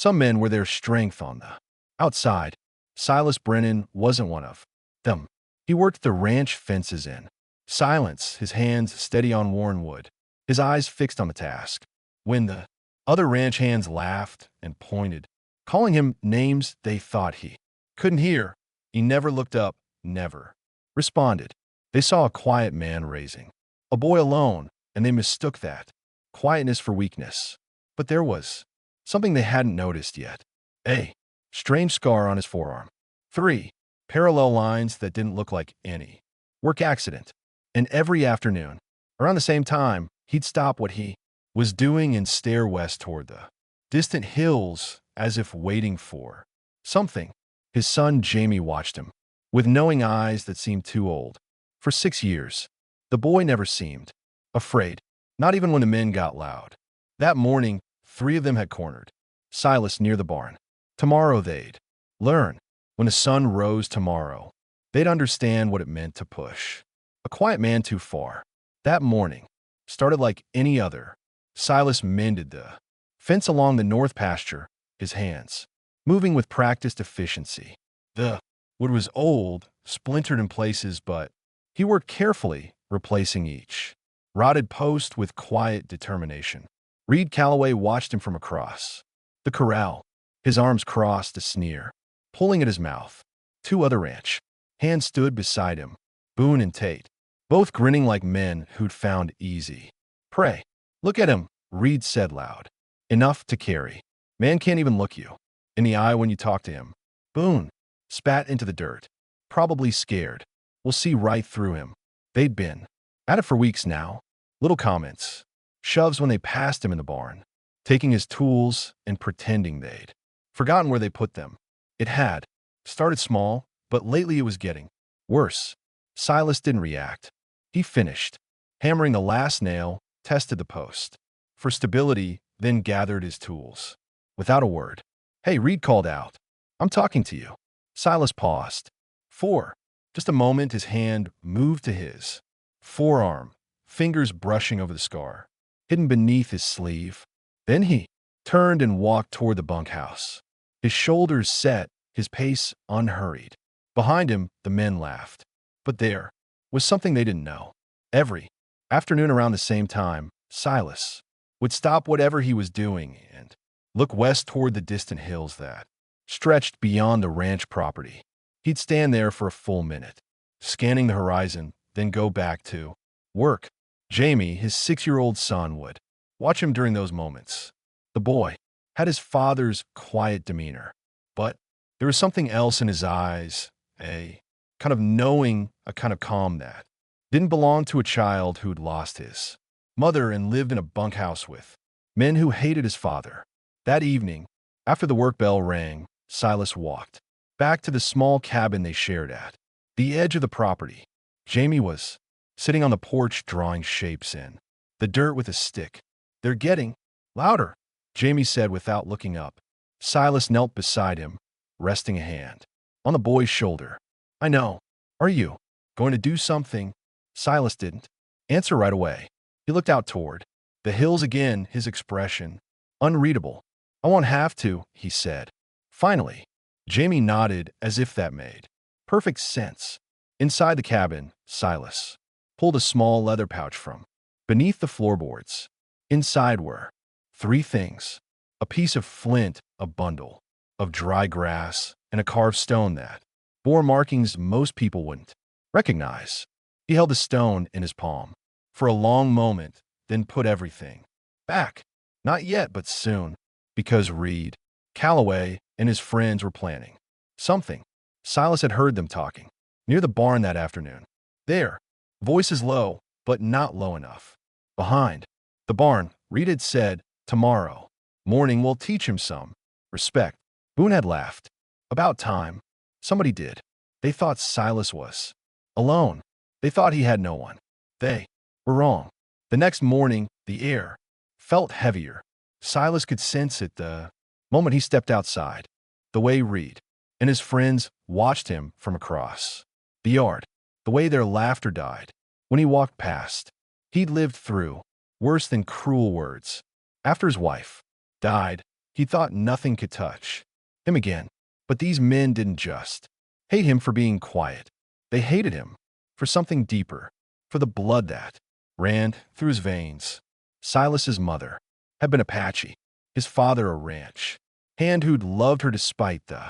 Some men were their strength on the outside. Silas Brennan wasn't one of them. He worked the ranch fences in silence, his hands steady on worn wood, his eyes fixed on the task. When the other ranch hands laughed and pointed, calling him names they thought he couldn't hear, he never looked up, never responded. They saw a quiet man raising a boy alone, and they mistook that quietness for weakness. But there was something they hadn't noticed yet. A strange scar on his forearm. 3 parallel lines that didn't look like any work accident. And every afternoon, around the same time, he'd stop what he was doing and stare west toward the distant hills as if waiting for something. His son Jamie watched him with knowing eyes that seemed too old. For 6 years, the boy never seemed afraid, not even when the men got loud. That morning, 3 of them had cornered Silas near the barn. Tomorrow they'd learn. When the sun rose tomorrow, they'd understand what it meant to push a quiet man too far. That morning started like any other. Silas mended the fence along the north pasture, his hands moving with practiced efficiency. The wood was old, splintered in places, but he worked carefully, replacing each rotted post with quiet determination. Reed Calloway watched him from across the corral, his arms crossed, a sneer pulling at his mouth. 2 other ranch hands stood beside him, Boone and Tate, both grinning like men who'd found easy prey. Look at him, Reed said loud. Enough to carry. Man can't even look you in the eye when you talk to him. Boone spat into the dirt, probably scared. We'll see right through him. They'd been at it for weeks now. Little comments, shoves when they passed him in the barn, taking his tools and pretending they'd forgotten where they put them. It had started small, but lately it was getting worse. Silas didn't react. He finished hammering the last nail, tested the post for stability, then gathered his tools. Without a word, "Hey," Reed called out. "I'm talking to you." Silas paused. For just a moment, his hand moved to his forearm, fingers brushing over the scar, hidden beneath his sleeve. Then he turned and walked toward the bunkhouse, his shoulders set, his pace unhurried. Behind him, the men laughed. But there was something they didn't know. Every afternoon around the same time, Silas would stop whatever he was doing and look west toward the distant hills that stretched beyond the ranch property. He'd stand there for a full minute, scanning the horizon, then go back to work. Jamie, his 6-year-old son, would watch him during those moments. The boy had his father's quiet demeanor, but there was something else in his eyes, a kind of knowing, a kind of calm that didn't belong to a child who'd lost his mother and lived in a bunkhouse with men who hated his father. That evening, after the work bell rang, Silas walked back to the small cabin they shared at the edge of the property. Jamie was sitting on the porch drawing shapes in the dirt with a stick. "They're getting louder," Jamie said without looking up. Silas knelt beside him, resting a hand on the boy's shoulder. "I know. Are you going to do something?" Silas didn't answer right away. He looked out toward the hills again, his expression unreadable. "I won't have to," he said. Finally, Jamie nodded as if that made perfect sense. Inside the cabin, Silas pulled a small leather pouch from beneath the floorboards. Inside were 3 things: a piece of flint, a bundle of dry grass, and a carved stone that bore markings most people wouldn't recognize. He held the stone in his palm for a long moment, then put everything back. Not yet, but soon, because Reed Calloway and his friends were planning something. Silas had heard them talking near the barn that afternoon. Their voices low, but not low enough. Behind the barn, Reed had said, "Tomorrow morning we'll teach him some respect." Boone had laughed. About time. Somebody did. They thought Silas was alone. They thought he had no one. They were wrong. The next morning, the air felt heavier. Silas could sense it the moment he stepped outside, the way Reed and his friends watched him from across the yard, the way their laughter died when he walked past. He'd lived through worse than cruel words. After his wife died, he thought nothing could touch him again. But these men didn't just hate him for being quiet. They hated him for something deeper, for the blood that ran through his veins. Silas's mother had been Apache, his father a ranch hand who'd loved her despite the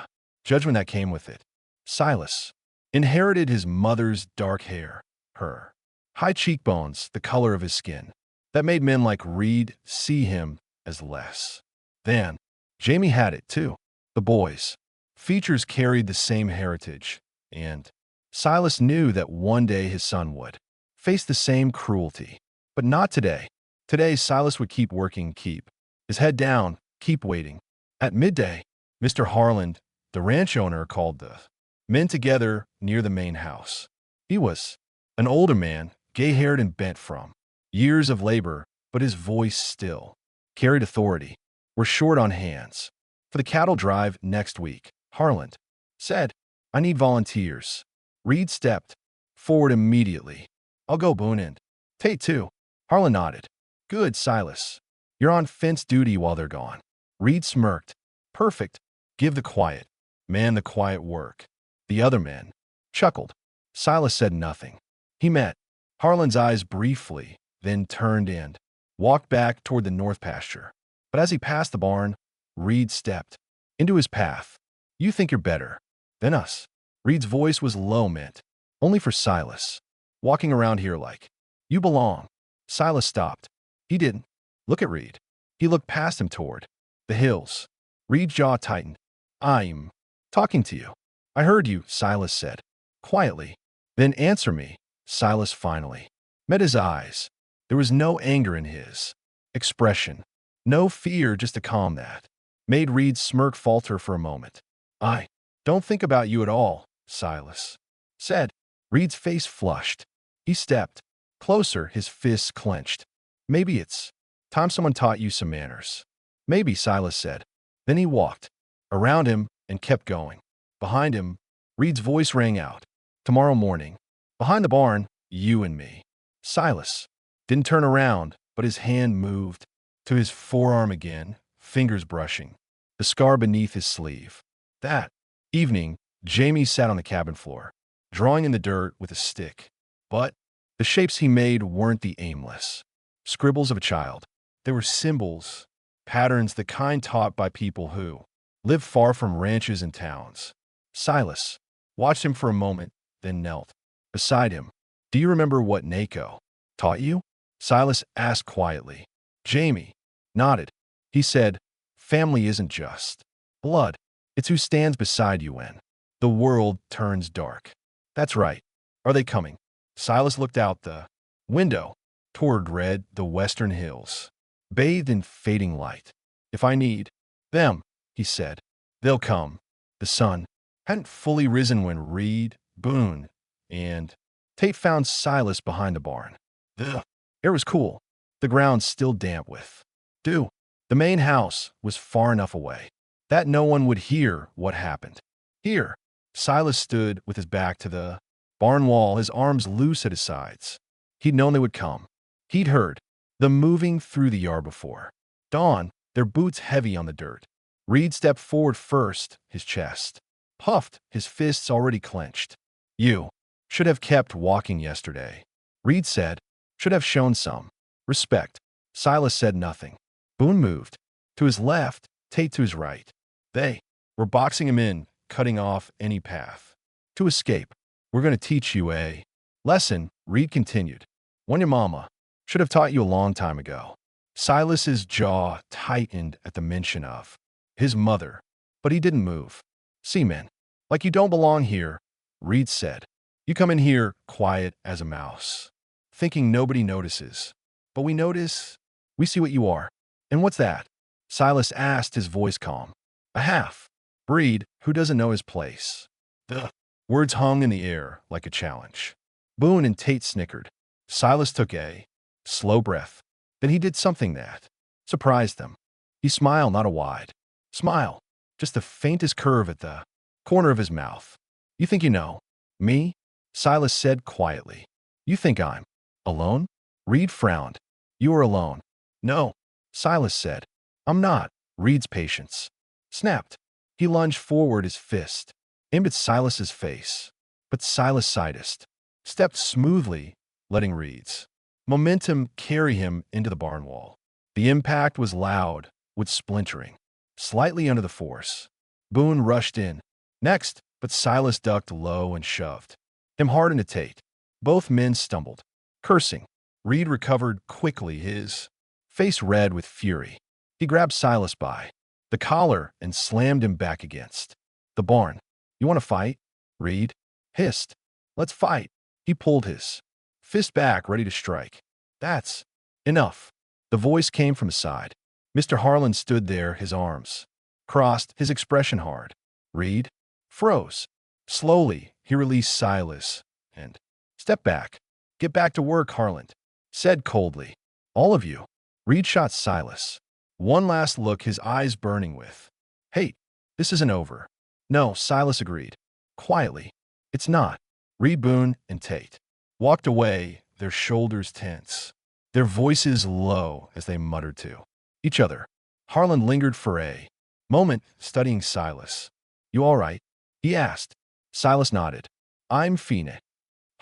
judgment that came with it. Silas inherited his mother's dark hair, her high cheekbones, the color of his skin, that made men like Reed see him as less than. Jamie had it too. The boys' features carried the same heritage, and Silas knew that one day his son would face the same cruelty. But not today. Today, Silas would keep working, keep his head down, keep waiting. At midday, Mr. Harland, the ranch owner, called the men together near the main house. He was an older man, gay-haired and bent from years of labor, but his voice still carried authority. We're short on hands for the cattle drive next week, Harland said. I need volunteers. Reed stepped forward immediately. I'll go, Boone, and Tate too. Harland nodded. Good, Silas. You're on fence duty while they're gone. Reed smirked. Perfect. Give the quiet man the quiet work. The other men chuckled. Silas said nothing. He met Harland's eyes briefly, then turned and walked back toward the north pasture. But as he passed the barn, Reed stepped into his path. You think you're better than us. Reed's voice was low, meant only for Silas. Walking around here like you belong. Silas stopped. He didn't look at Reed. He looked past him toward the hills. Reed's jaw tightened. I'm talking to you. I heard you, Silas said quietly. Then answer me. Silas finally met his eyes. There was no anger in his expression, no fear, just a calm that made Reed's smirk falter for a moment. I don't think about you at all, Silas said. Reed's face flushed. He stepped closer, his fists clenched. Maybe it's time someone taught you some manners. Maybe, Silas said. Then he walked around him and kept going. Behind him, Reed's voice rang out. Tomorrow morning, behind the barn, you and me. Silas didn't turn around, but his hand moved to his forearm again, fingers brushing the scar beneath his sleeve. That evening, Jamie sat on the cabin floor, drawing in the dirt with a stick. But the shapes he made weren't the aimless scribbles of a child. They were symbols, patterns, the kind taught by people who live far from ranches and towns. Silas watched him for a moment, then knelt beside him. Do you remember what Nako taught you? Silas asked quietly. Jamie nodded. He said, family isn't just blood. It's who stands beside you when the world turns dark. That's right. Are they coming? Silas looked out the window toward the western hills, bathed in fading light. If I need them, he said, they'll come. The sun hadn't fully risen when Reed, Boone, and Tate found Silas behind the barn. The air was cool, the ground still damp with dew. The main house was far enough away that no one would hear what happened. Here, Silas stood with his back to the barn wall, his arms loose at his sides. He'd known they would come. He'd heard them moving through the yard before dawn, their boots heavy on the dirt. Reed stepped forward first, his chest puffed, his fists already clenched. You should have kept walking yesterday, Reed said. Should have shown some respect. Silas said nothing. Boone moved to his left, Tate to his right. They were boxing him in, cutting off any path to escape. We're going to teach you a lesson, Reed continued. One your mama should have taught you a long time ago. Silas's jaw tightened at the mention of his mother, but he didn't move. See, men, like you don't belong here, Reed said. You come in here quiet as a mouse, thinking nobody notices. But we notice. We see what you are. And what's that? Silas asked, his voice calm. A half breed who doesn't know his place. The words hung in the air like a challenge. Boone and Tate snickered. Silas took a slow breath. Then he did something that surprised them. He smiled, not a wide smile, just the faintest curve at the corner of his mouth. You think you know me? Silas said quietly. You think I'm alone? Reed frowned. You are alone. No, Silas said. I'm not. Reed's patience snapped. He lunged forward his fist, aimed at Silas's face, but Silas sidest, stepped smoothly, letting Reed's momentum carry him into the barn wall. The impact was loud, with splintering, slightly under the force. Boone rushed in, next, but Silas ducked low and shoved him hard into Tate. Both men stumbled, cursing. Reed recovered quickly, his face red with fury. He grabbed Silas by the collar and slammed him back against the barn. "You want to fight?" Reed hissed. "Let's fight." He pulled his fist back, ready to strike. "That's enough." The voice came from his side. Mr. Harlan stood there, his arms crossed, his expression hard. Reed froze. Slowly, he released Silas and stepped back. "Get back to work," Harlan said coldly. "All of you." Reed shot Silas one last look, his eyes burning with hate. "This isn't over." "No," Silas agreed quietly. "It's not." Reed, Boone, and Tate walked away, their shoulders tense, their voices low as they muttered to each other. Harlan lingered for a moment, studying Silas. "You all right?" he asked. Silas nodded. "I'm fine."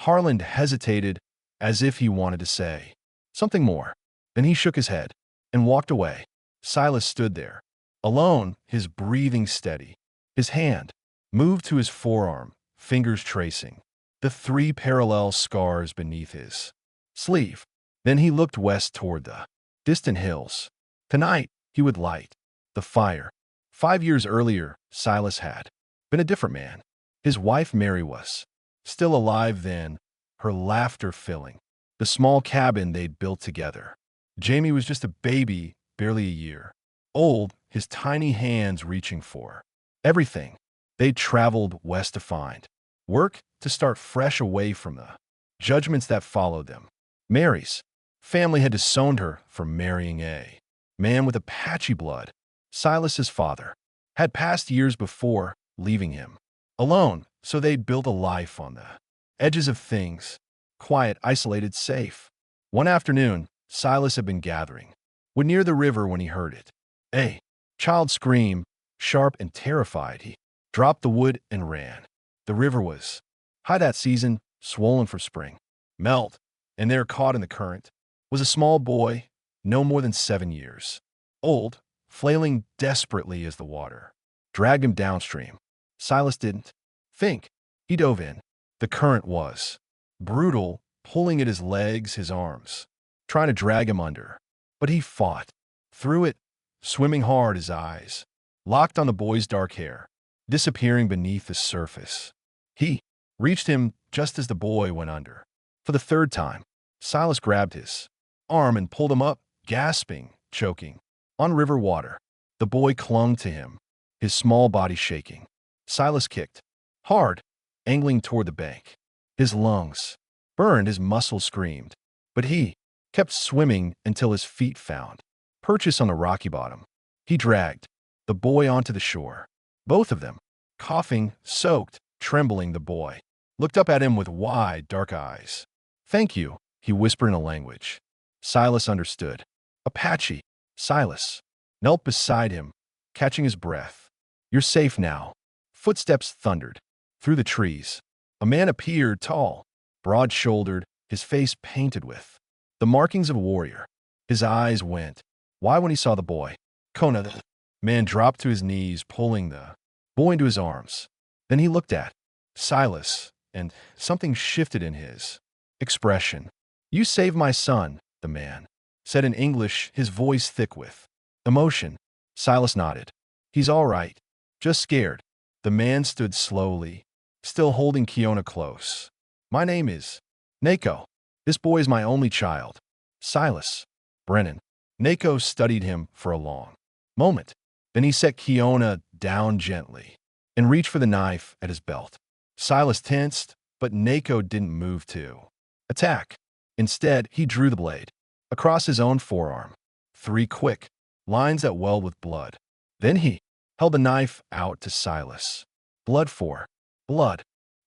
Harlan hesitated, as if he wanted to say something more. Then he shook his head and walked away. Silas stood there, alone, his breathing steady. His hand moved to his forearm, fingers tracing the 3 parallel scars beneath his sleeve. Then he looked west toward the distant hills. Tonight, he would light the fire. 5 years earlier, Silas had been a different man. His wife Mary was still alive then, her laughter filling the small cabin they'd built together. Jamie was just a baby, barely a year old, his tiny hands reaching for everything. They'd traveled west to find work, to start fresh away from the judgments that followed them. Mary's family had disowned her for marrying a man with Apache blood. Silas's father had passed years before, leaving him alone, so they'd built a life on the edges of things, quiet, isolated, safe. One afternoon, Silas had been gathering wood near the river when he heard it. A child scream, sharp and terrified. He dropped the wood and ran. The river was high that season, swollen for spring melt, and there, caught in the current, was a small boy, no more than 7 years old, flailing desperately as the water dragged him downstream. Silas didn't think. He dove in. The current was brutal, pulling at his legs, his arms, trying to drag him under. But he fought through it, swimming hard, his eyes locked on the boy's dark hair, disappearing beneath the surface. He reached him just as the boy went under. For the 3rd time, Silas grabbed his arm and pulled him up, gasping, choking on river water. The boy clung to him, his small body shaking. Silas kicked hard, angling toward the bank. His lungs burned, his muscles screamed, but he kept swimming until his feet found purchase on the rocky bottom. He dragged the boy onto the shore. Both of them, coughing, soaked, trembling. The boy looked up at him with wide, dark eyes. "Thank you," he whispered in a language Silas understood. "Apache." Silas knelt beside him, catching his breath. "You're safe now." Footsteps thundered through the trees. A man appeared, tall, broad-shouldered, his face painted with the markings of a warrior. His eyes went wide when he saw the boy. "Kona." The man dropped to his knees, pulling the boy into his arms. Then he looked at Silas, and something shifted in his expression. "You saved my son," the man said in English, his voice thick with emotion. Silas nodded. "He's all right, just scared." The man stood slowly, still holding Kiona close. "My name is Nako. This boy is my only child." "Silas Brennan." Nako studied him for a long moment. Then he set Kiona down gently and reached for the knife at his belt. Silas tensed, but Nako didn't move to attack. Instead, he drew the blade across his own forearm. 3 quick lines that welled with blood. Then he held the knife out to Silas. "Blood for blood,"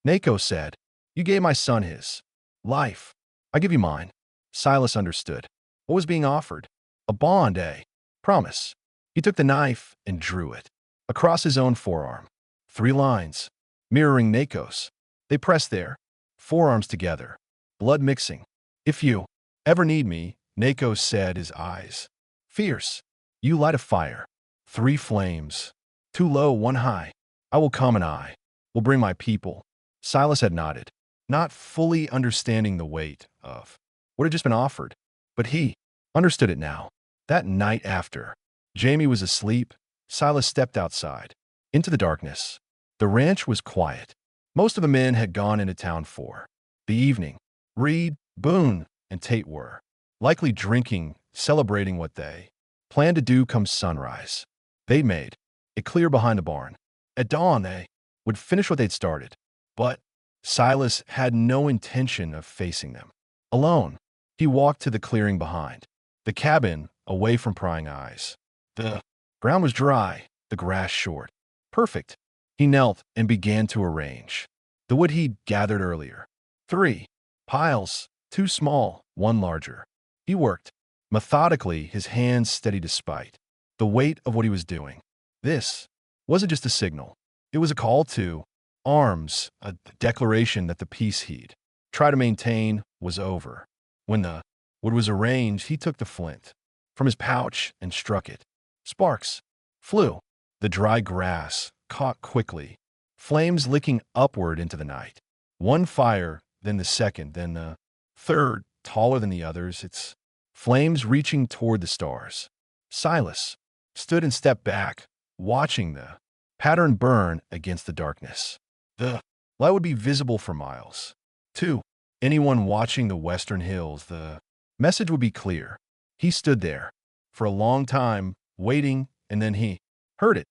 Nako said. "You gave my son his life. I give you mine." Silas understood. What was being offered? A bond, a promise. He took the knife and drew it across his own forearm. 3 lines, mirroring Nako's. They pressed there, forearms together, blood mixing. "If you ever need me," Nako said, his eyes fierce, "you light a fire. 3 flames. 2 low, 1 high. I will come and I will bring my people." Silas had nodded, not fully understanding the weight of what had just been offered, but he understood it now. That night after Jamie was asleep, Silas stepped outside, into the darkness. The ranch was quiet. Most of the men had gone into town for the evening. Reed, Boone, and Tate were likely drinking, celebrating what they planned to do come sunrise. They'd made it clear behind the barn. At dawn, they would finish what they'd started. But Silas had no intention of facing them alone. He walked to the clearing behind the cabin, away from prying eyes. The ground was dry, the grass short. Perfect. He knelt and began to arrange the wood he'd gathered earlier. 3 piles, 2 small, 1 larger. He worked methodically, his hands steady despite the weight of what he was doing. This wasn't just a signal. It was a call to arms, a declaration that the peace he'd tried to maintain was over. When the wood was arranged, he took the flint from his pouch and struck it. Sparks flew. The dry grass caught quickly, flames licking upward into the night. One fire, then the second, then the third, taller than the others, its flames reaching toward the stars. Silas stood and stepped back, watching the pattern burn against the darkness. The light would be visible for miles. To anyone watching the western hills, the message would be clear. He stood there for a long time, waiting, and then he heard it.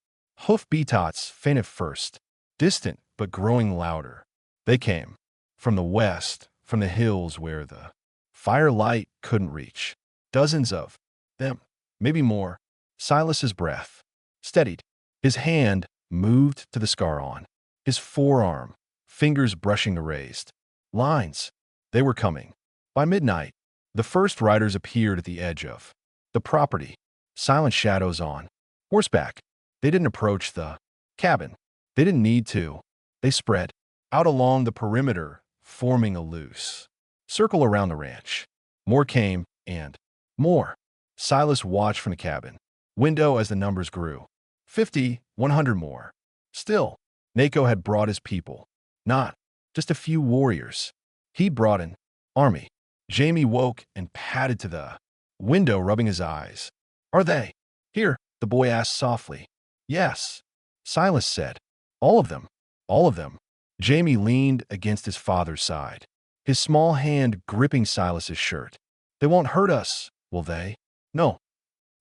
Hoof beats, faint at first, distant but growing louder. They came from the west, from the hills where the firelight couldn't reach. Dozens of them, maybe more. Silas's breath steadied. His hand moved to the scar on his forearm, fingers brushing the raised lines. They were coming. By midnight, the first riders appeared at the edge of the property, silent shadows on horseback. They didn't approach the cabin. They didn't need to. They spread out along the perimeter, forming a loose circle around the ranch. More came, and more. Silas watched from the cabin window as the numbers grew. 50, 100 more. Still, Nako had brought his people, not just a few warriors. He brought an army. Jamie woke and padded to the window, rubbing his eyes. "Are they here?" the boy asked softly. "Yes," Silas said. "All of them. All of them." Jamie leaned against his father's side, his small hand gripping Silas's shirt. "They won't hurt us, will they?" "No,"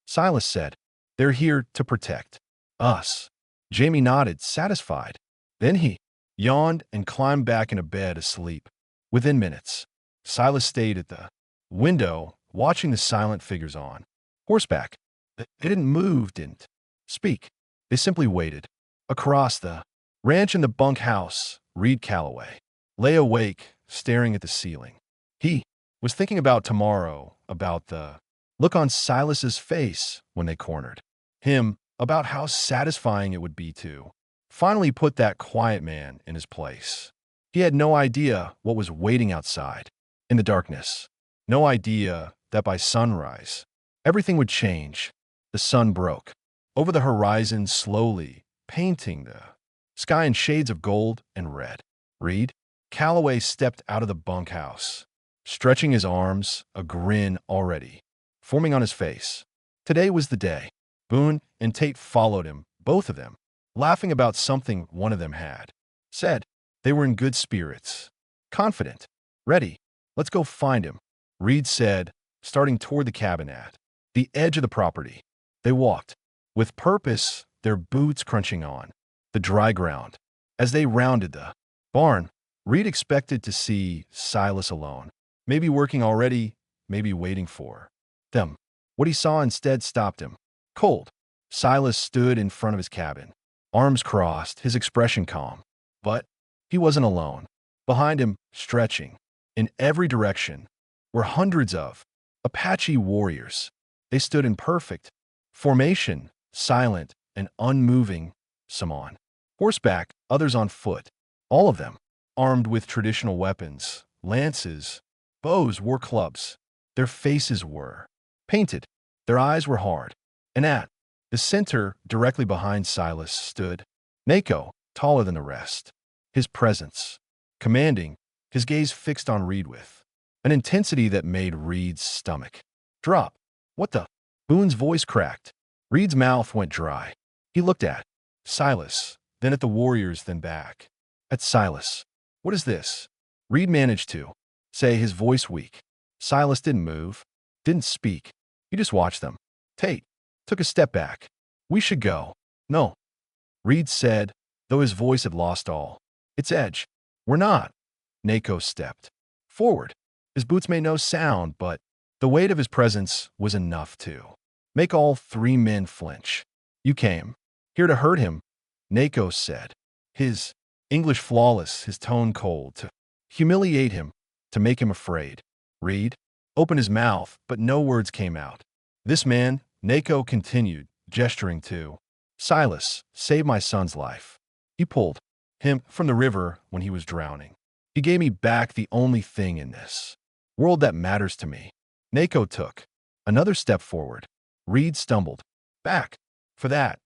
Silas said. "They're here to protect us." Jamie nodded, satisfied. Then he yawned and climbed back into bed, asleep. Within minutes, Silas stayed at the window, watching the silent figures on horseback. They didn't move, didn't speak. They simply waited. Across the ranch in the bunkhouse, Reed Calloway lay awake, staring at the ceiling. He was thinking about tomorrow, about the look on Silas's face when they cornered him, about how satisfying it would be to finally put that quiet man in his place. He had no idea what was waiting outside in the darkness. No idea that by sunrise, everything would change. The sun broke over the horizon slowly, painting the sky in shades of gold and red. Reed Calloway stepped out of the bunkhouse, stretching his arms, a grin already forming on his face. Today was the day. Boone and Tate followed him, both of them, laughing about something one of them had said. They were in good spirits, confident, ready. "Let's go find him," Reed said, starting toward the cabin at the edge of the property. They walked, with purpose, their boots crunching on the dry ground. As they rounded the barn, Reed expected to see Silas alone, maybe working already, maybe waiting for them. What he saw instead stopped him. Cold. Silas stood in front of his cabin, arms crossed, his expression calm. But he wasn't alone. Behind him, stretching in every direction, were hundreds of Apache warriors. They stood in perfect formation, silent and unmoving, some on horseback, others on foot, all of them armed with traditional weapons, lances, bows, war clubs. Their faces were painted, their eyes were hard, and at the center, directly behind Silas, stood Nako, taller than the rest, his presence commanding, his gaze fixed on Reed with an intensity that made Reed's stomach drop. What the? Boone's voice cracked. Reed's mouth went dry. He looked at Silas, then at the warriors, then back at Silas. What is this? Reed managed to say, his voice weak. Silas didn't move, didn't speak. He just watched them. Tate took a step back. We should go. No, Reed said, though his voice had lost all its edge. We're not. Nako stepped forward. His boots made no sound, but the weight of his presence was enough to make all three men flinch. You came here to hurt him, Nako said, his English flawless, his tone cold, to humiliate him, to make him afraid. Reed opened his mouth, but no words came out. This man, Nako continued, gesturing to Silas, saved my son's life. He pulled him from the river when he was drowning. He gave me back the only thing in this world that matters to me. Nako took another step forward. Reed stumbled back. For that,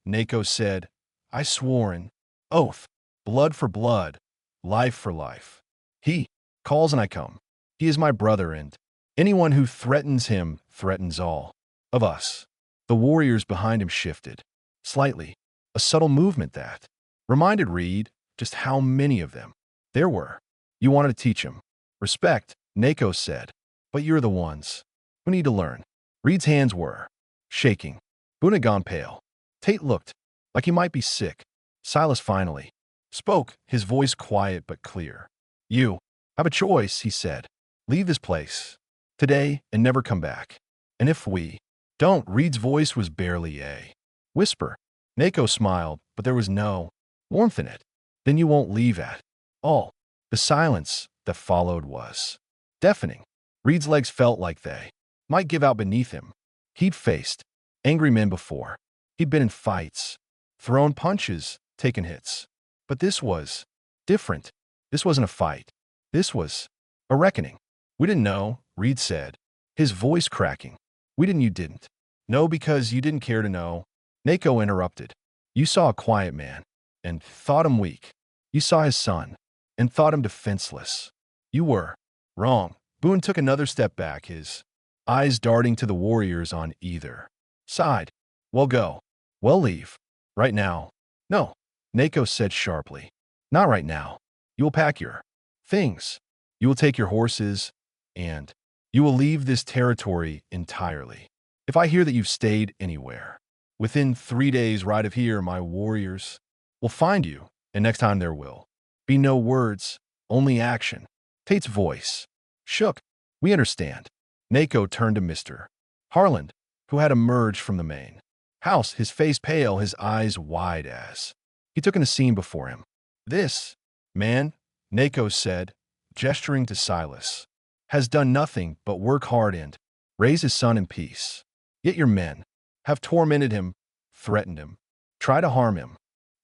Nako said, I swore an oath, blood for blood, life for life. He calls and I come. He is my brother, and anyone who threatens him threatens all of us. The warriors behind him shifted slightly, a subtle movement that reminded Reed just how many of them there were. You wanted to teach him respect, Nako said, but you're the ones who need to learn. Reed's hands were shaking. Boone had gone pale. Tate looked like he might be sick. Silas finally spoke, his voice quiet but clear. You have a choice, he said. Leave this place today and never come back. And if we don't, Reed's voice was barely a whisper. Nako smiled, but there was no warmth in it. Then you won't leave at all. The silence that followed was deafening. Reed's legs felt like they might give out beneath him. He'd faced angry men before. He'd been in fights, thrown punches, taken hits. But this was different. This wasn't a fight. This was a reckoning. We didn't know, Reed said, his voice cracking. We didn't, you didn't. No, because you didn't care to know. Nako interrupted. You saw a quiet man and thought him weak. You saw his son and thought him defenseless. You were wrong. Boone took another step back, his eyes darting to the warriors on either side. Well, go. Well, leave. Right now. No, Nako said sharply. Not right now. You will pack your things. You will take your horses, and you will leave this territory entirely. If I hear that you've stayed anywhere, within 3 days right of here, my warriors will find you, and next time there will be no words, only action. Tate's voice shook. We understand. Nako turned to Mr. Harland, who had emerged from the main house, his face pale, his eyes wide as he took in the scene before him. This man, Nako said, gesturing to Silas, has done nothing but work hard and raise his son in peace. Yet your men have tormented him, threatened him, tried to harm him.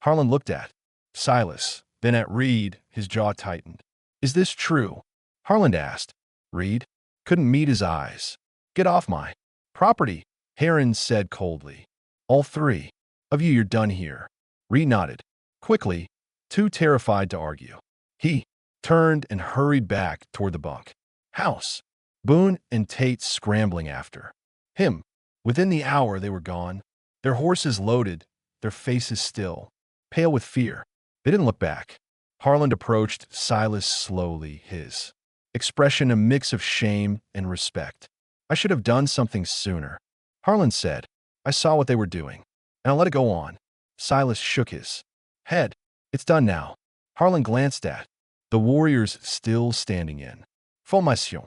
Harlan looked at Silas, then at Reed, his jaw tightened. Is this true? Harlan asked. Reed couldn't meet his eyes. Get off my property, Heron said coldly. All three of you, you're done here. Reed nodded quickly, too terrified to argue. He turned and hurried back toward the bunk house, Boone and Tate scrambling after him. Within the hour they were gone, their horses loaded, their faces still, pale with fear. They didn't look back. Harland approached Silas slowly, his expression a mix of shame and respect. I should have done something sooner, Harland said. I saw what they were doing, and I let it go on. Silas shook his head. It's done now. Harland glanced at the warriors still standing in formation.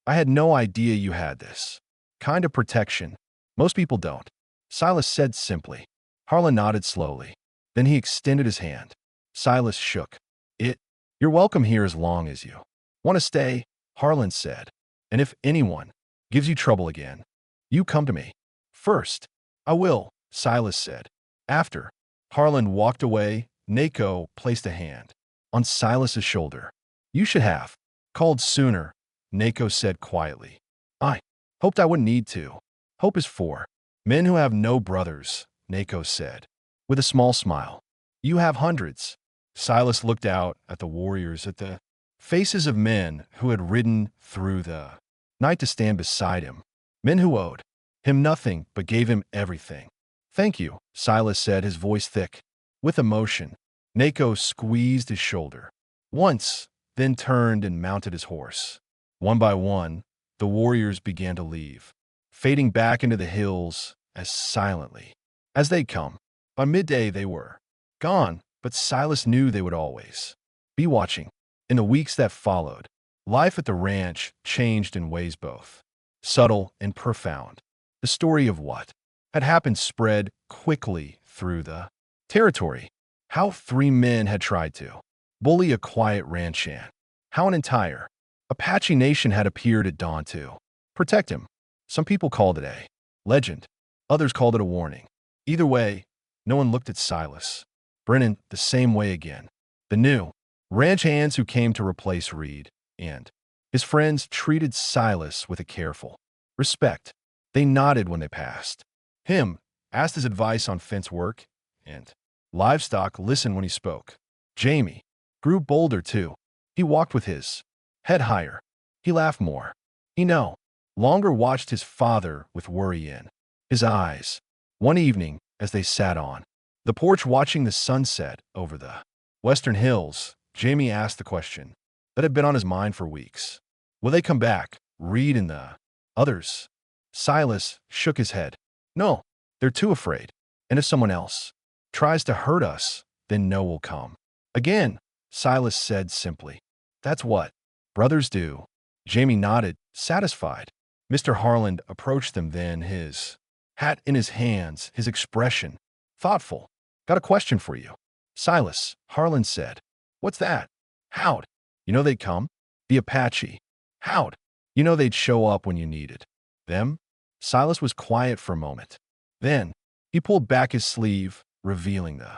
I had no idea you had this kind of protection. Most people don't, Silas said simply. Harlan nodded slowly. Then he extended his hand. Silas shook it. You're welcome here as long as you want to stay, Harlan said. And if anyone gives you trouble again, you come to me first. I will, Silas said. After Harlan walked away, Nako placed a hand on Silas's shoulder. You should have called sooner, Nako said quietly. I hoped I wouldn't need to. Hope is for men who have no brothers, Nako said, with a small smile. You have hundreds. Silas looked out at the warriors, at the faces of men who had ridden through the night to stand beside him, men who owed him nothing but gave him everything. Thank you, Silas said, his voice thick with emotion. Nako squeezed his shoulder once, then turned and mounted his horse. One by one, the warriors began to leave, fading back into the hills as silently as they'd come. By midday, they were gone, but Silas knew they would always be watching. In the weeks that followed, life at the ranch changed in ways both subtle and profound. The story of what had happened spread quickly through the territory. How 3 men had tried to bully a quiet ranch hand. How an entire Apache nation had appeared at dawn to protect him. Some people called it a legend. Others called it a warning. Either way, no one looked at Silas Brennan the same way again. The new ranch hands who came to replace Reed and his friends treated Silas with a careful respect. They nodded when they passed him, asked his advice on fence work and livestock, listened when he spoke. Jamie grew bolder too. He walked with his head higher. He laughed more. He no longer watched his father with worry in his eyes. One evening, as they sat on the porch watching the sunset over the western hills, Jamie asked the question that had been on his mind for weeks. Will they come back? Reed and the others? Silas shook his head. No, they're too afraid. And if someone else tries to hurt us, then no will come. Again, Silas said simply. That's what brothers do. Jamie nodded, satisfied. Mr. Harland approached them then, his hat in his hands, his expression thoughtful. Got a question for you. Silas, Harlan said. What's that? How'd you know they'd come? The Apache. How'd you know they'd show up when you needed them? Silas was quiet for a moment. Then he pulled back his sleeve, revealing the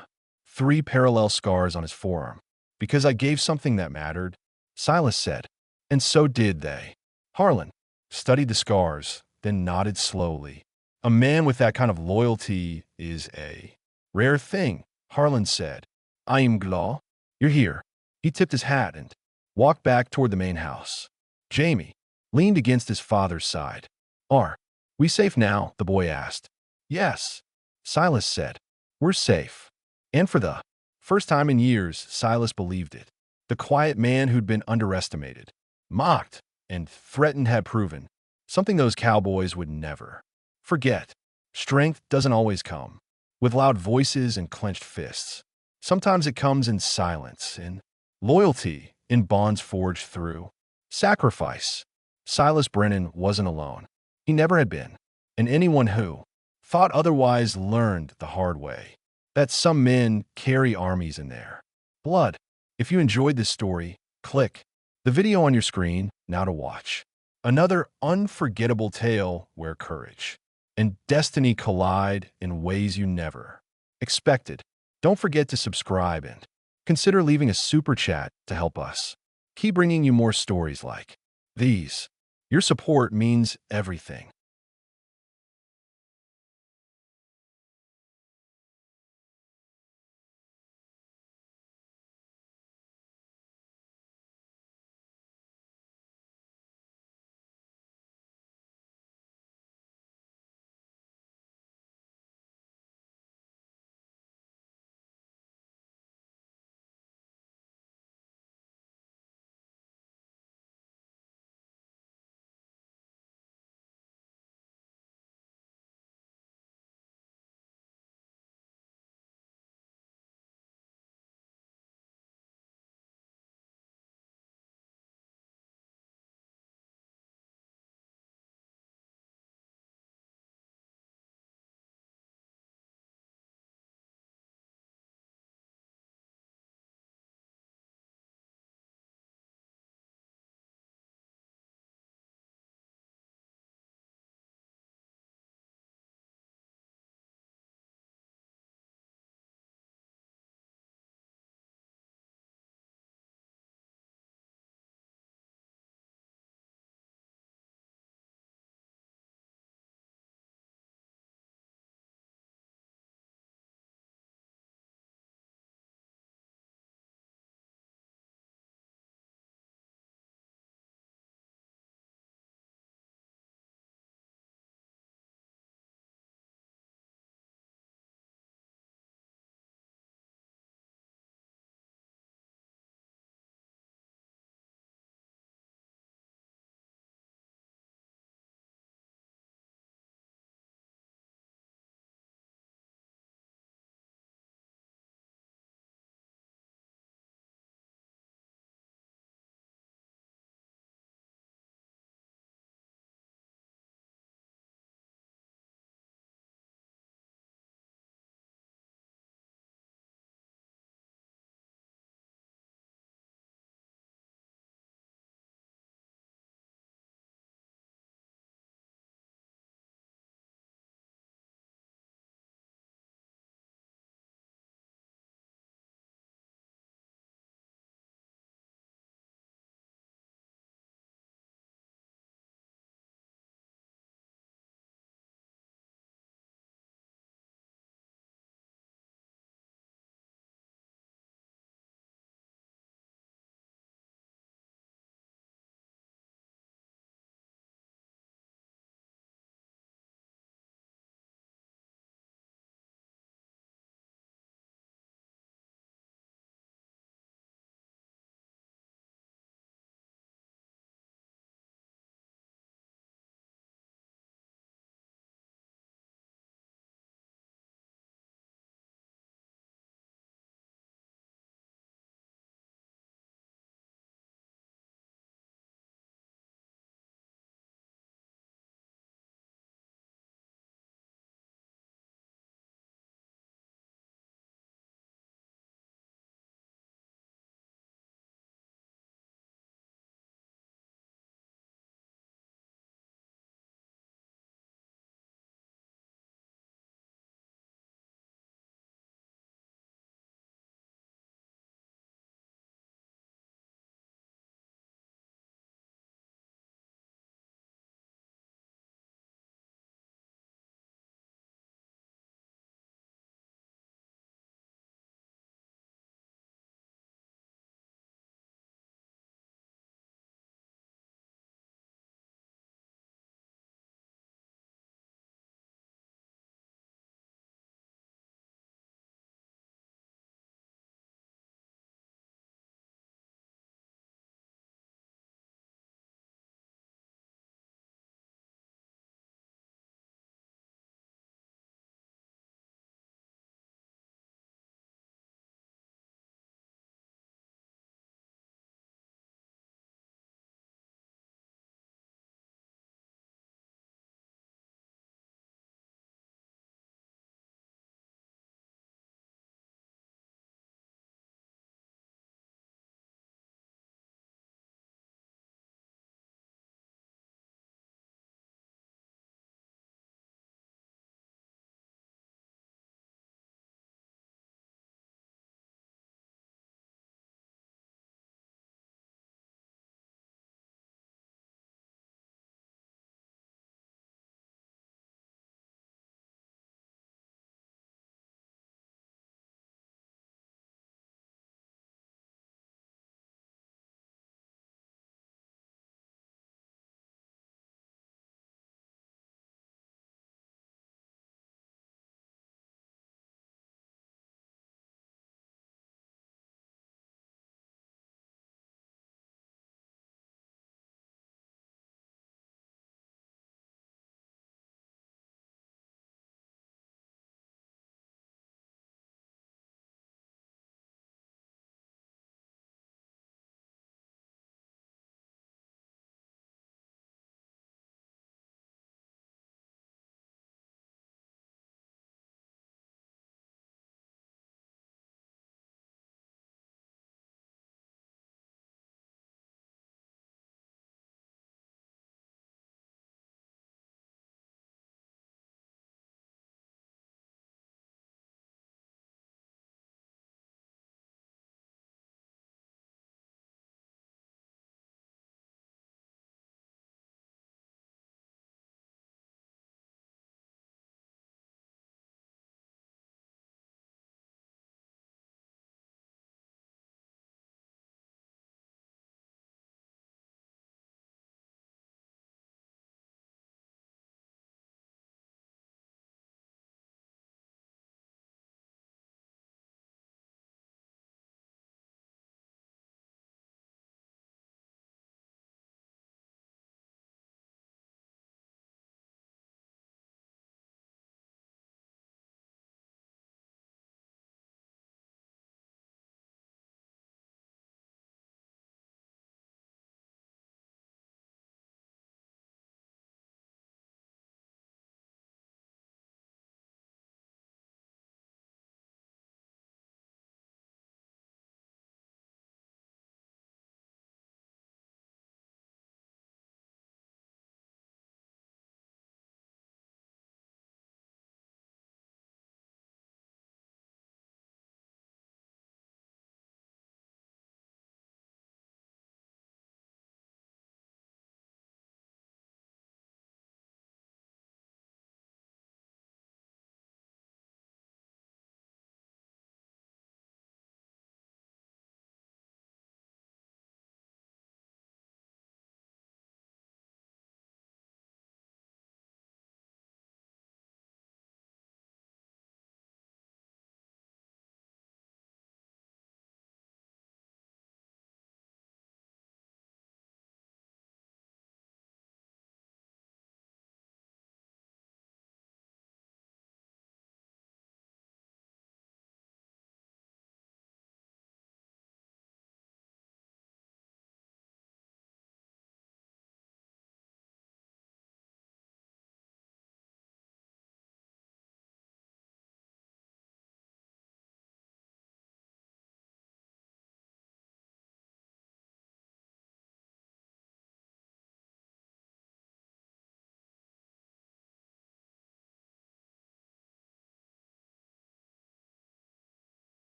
3 parallel scars on his forearm. Because I gave something that mattered, Silas said. And so did they. Harlan studied the scars, then nodded slowly. A man with that kind of loyalty is a rare thing, Harlan said. I am glad you're here. He tipped his hat and walked back toward the main house. Jamie leaned against his father's side. Are we safe now? The boy asked. Yes, Silas said. We're safe. And for the first time in years, Silas believed it. The quiet man who'd been underestimated, mocked, and threatened had proven something those cowboys would never forget. Strength doesn't always come with loud voices and clenched fists. Sometimes it comes in silence, in loyalty, in bonds forged through sacrifice. Silas Brennan wasn't alone. He never had been. And anyone who thought otherwise learned the hard way that some men carry armies in their blood. If you enjoyed this story, click the video on your screen now to watch another unforgettable tale where courage and destiny collide in ways you never expected. Don't forget to subscribe and consider leaving a super chat to help us keep bringing you more stories like these. Your support means everything.